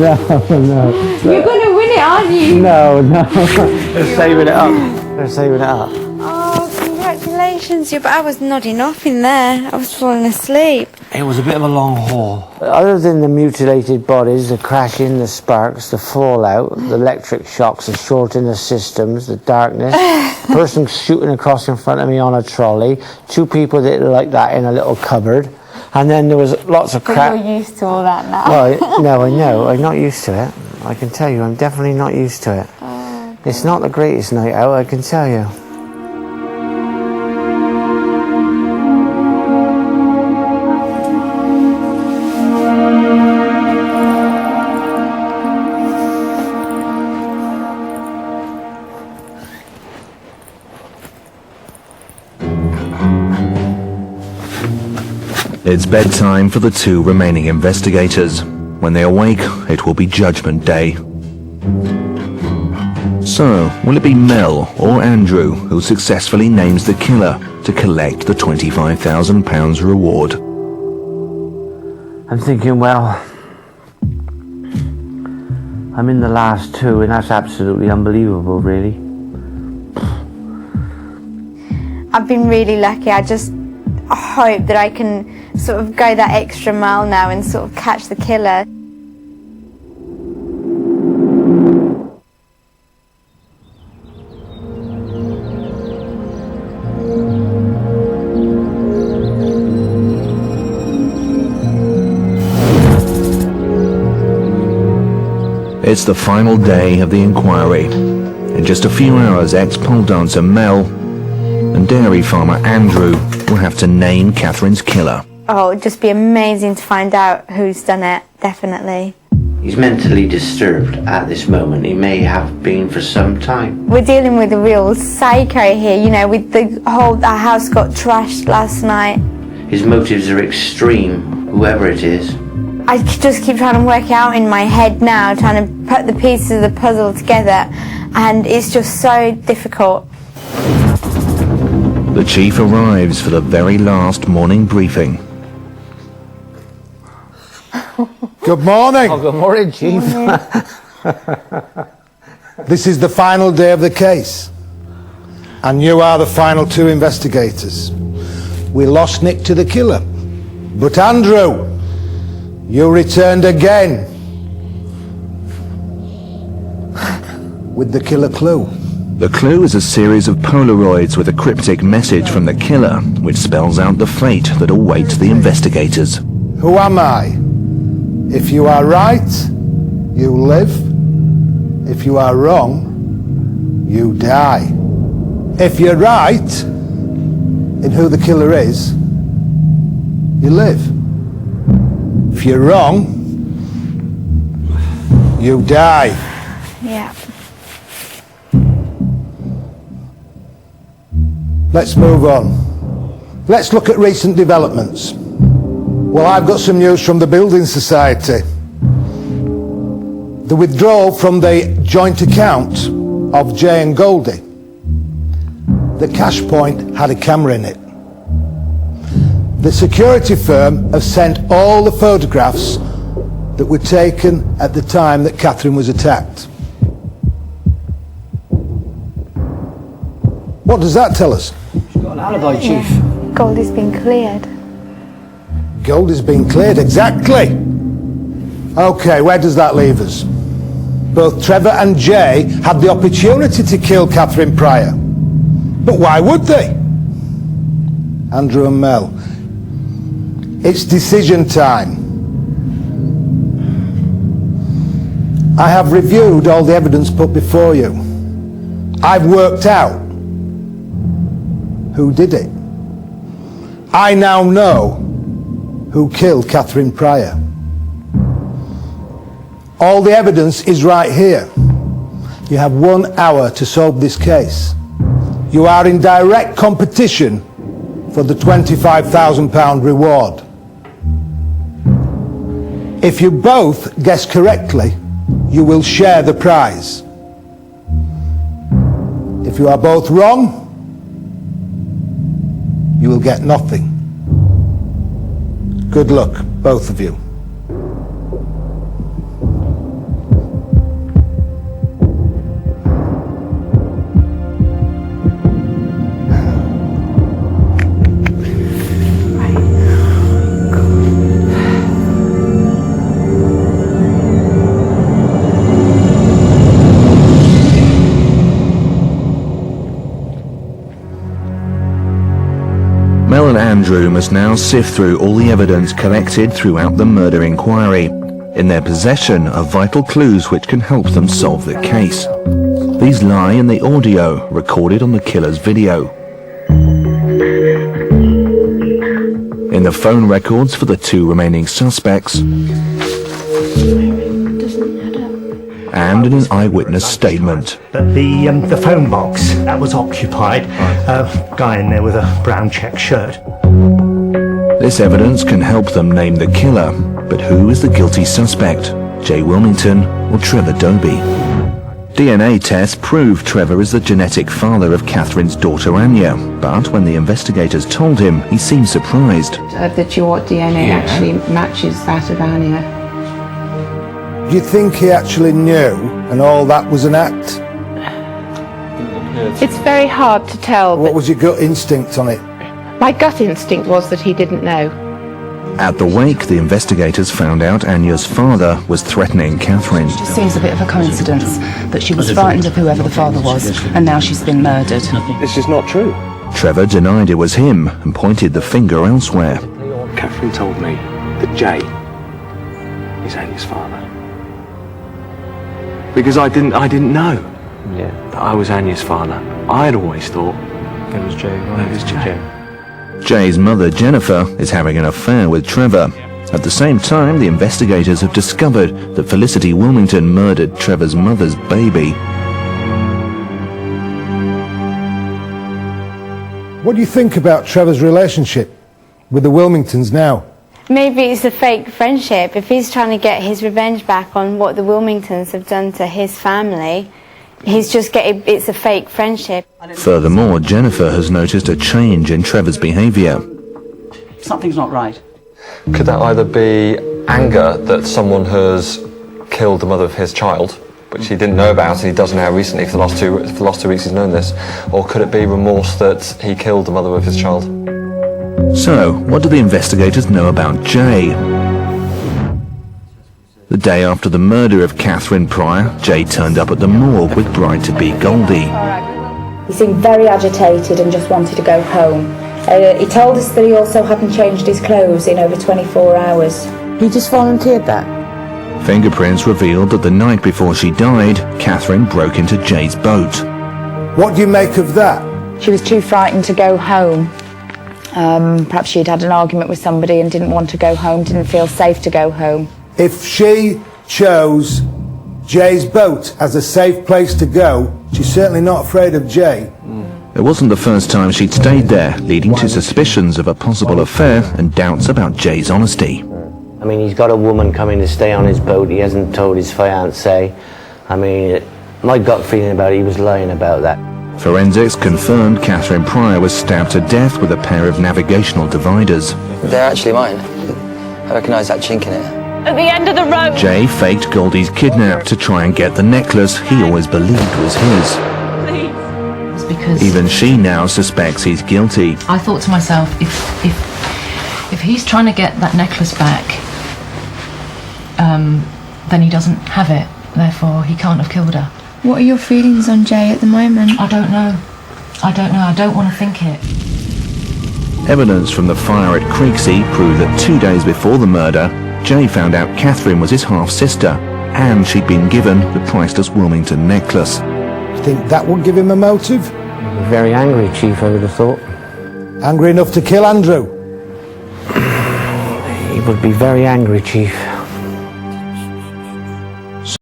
No, no. You're gonna win it, aren't you? No. They're saving it up. They're saving it up. Oh, congratulations. Yeah, but I was nodding off in there. I was falling asleep. It was a bit of a long haul. Other than the mutilated bodies, the crashing, the sparks, the fallout, the electric shocks, the short in the systems, the darkness, person shooting across in front of me on a trolley, two people that looked like that in a little cupboard, and then there was lots of crap. You're used to all that now. Well, no, I know. I'm not used to it. I can tell you, I'm definitely not used to it. It's not the greatest night out, I can tell you. It's bedtime for the two remaining investigators. When they awake, it will be Judgment Day. So, will it be Mel or Andrew who successfully names the killer to collect the £25,000 reward? I'm thinking, well, I'm in the last two, and that's absolutely unbelievable, really. I've been really lucky. I just hope that I can sort of go that extra mile now and sort of catch the killer. It's the final day of the inquiry. In just a few hours, ex-pole dancer Mel and dairy farmer Andrew will have to name Catherine's killer. Oh, it'd just be amazing to find out who's done it, definitely. He's mentally disturbed at this moment. He may have been for some time. We're dealing with a real psycho here, you know, with our house got trashed last night. His motives are extreme, whoever it is. I just keep trying to work it out in my head now, trying to put the pieces of the puzzle together, and it's just so difficult. The chief arrives for the very last morning briefing. Good morning. Oh, good morning, Chief. This is the final day of the case, and you are the final two investigators. We lost Nick to the killer, but Andrew, you returned again with the killer clue. The clue is a series of Polaroids with a cryptic message from the killer, which spells out the fate that awaits the investigators. Who am I? If you are right, you live. If you are wrong, you die. If you're right in who the killer is, you live. If you're wrong, you die. Yeah. Let's move on. Let's look at recent developments. Well, I've got some news from the Building Society. The withdrawal from the joint account of Jay and Goldie. The cash point had a camera in it. The security firm have sent all the photographs that were taken at the time that Catherine was attacked. What does that tell us? She's got an alibi, Chief. Yeah. Goldie's been cleared. Goldie's been cleared, exactly. Okay, where does that leave us? Both Trevor and Jay had the opportunity to kill Catherine Pryor. But why would they? Andrew and Mel. It's decision time. I have reviewed all the evidence put before you. I've worked out who did it. I now know who killed Catherine Pryor. All the evidence is right here. You have 1 hour to solve this case. You are in direct competition for the £25,000 reward. If you both guess correctly, you will share the prize. If you are both wrong, you will get nothing. Good luck, both of you. Andrew must now sift through all the evidence collected throughout the murder inquiry. In their possession are vital clues which can help them solve the case. These lie in the audio recorded on the killer's video. In the phone records for the 2 remaining suspects, and in an eyewitness statement. But the phone box, that was occupied. Guy in there with a brown check shirt. This evidence can help them name the killer, but who is the guilty suspect? Jay Wilmington or Trevor Dobie? DNA tests prove Trevor is the genetic father of Catherine's daughter Anya, but when the investigators told him, he seemed surprised. That your DNA actually matches that of Anya. Do you think he actually knew and all that was an act? It's very hard to tell, What but was your gut instinct on it? my gut instinct was that he didn't know. At the wake, the investigators found out Anya's father was threatening Catherine. It seems a bit of a coincidence that she was frightened of whoever the father was, and now she's been murdered. This is not true. Trevor denied it was him and pointed the finger elsewhere. Catherine told me that Jay is Anya's father. Because I didn't know that I was Anya's father. I had always thought it was Jay. It was Jay. Jay's mother, Jennifer, is having an affair with Trevor. At the same time, the investigators have discovered that Felicity Wilmington murdered Trevor's mother's baby. What do you think about Trevor's relationship with the Wilmingtons now? Maybe it's a fake friendship. If he's trying to get his revenge back on what the Wilmingtons have done to his family, it's a fake friendship. Furthermore, Jennifer has noticed a change in Trevor's behaviour. Something's not right. Could that either be anger that someone has killed the mother of his child, which he didn't know about and he does now recently for the last 2 weeks he's known this, or could it be remorse that he killed the mother of his child? So, what do the investigators know about Jay? The day after the murder of Catherine Pryor, Jay turned up at the morgue with bride-to-be Goldie. He seemed very agitated and just wanted to go home. He told us that he also hadn't changed his clothes in over 24 hours. He just volunteered that. Fingerprints revealed that the night before she died, Catherine broke into Jay's boat. What do you make of that? She was too frightened to go home. Perhaps she'd had an argument with somebody and didn't want to go home, didn't feel safe to go home. If she chose Jay's boat as a safe place to go, she's certainly not afraid of Jay. It wasn't the first time she'd stayed there, leading to suspicions of a possible affair and doubts about Jay's honesty. I mean, he's got a woman coming to stay on his boat. He hasn't told his fiancée. I mean, my gut feeling about it, he was lying about that. Forensics confirmed Catherine Pryor was stabbed to death with a pair of navigational dividers. They're actually mine. I recognise that chink in it. At the end of the road. Jay faked Goldie's kidnap to try and get the necklace he always believed was his. It's because Even she now suspects he's guilty. I thought to myself, if he's trying to get that necklace back, then he doesn't have it. Therefore, he can't have killed her. What are your feelings on Jay at the moment? I don't know. I don't want to think it. Evidence from the fire at Creeksea proved that 2 days before the murder, Jay found out Catherine was his half-sister, and she'd been given the priceless Wilmington necklace. You think that would give him a motive? Very angry, Chief, I would have thought. Angry enough to kill Andrew? He would be very angry, Chief.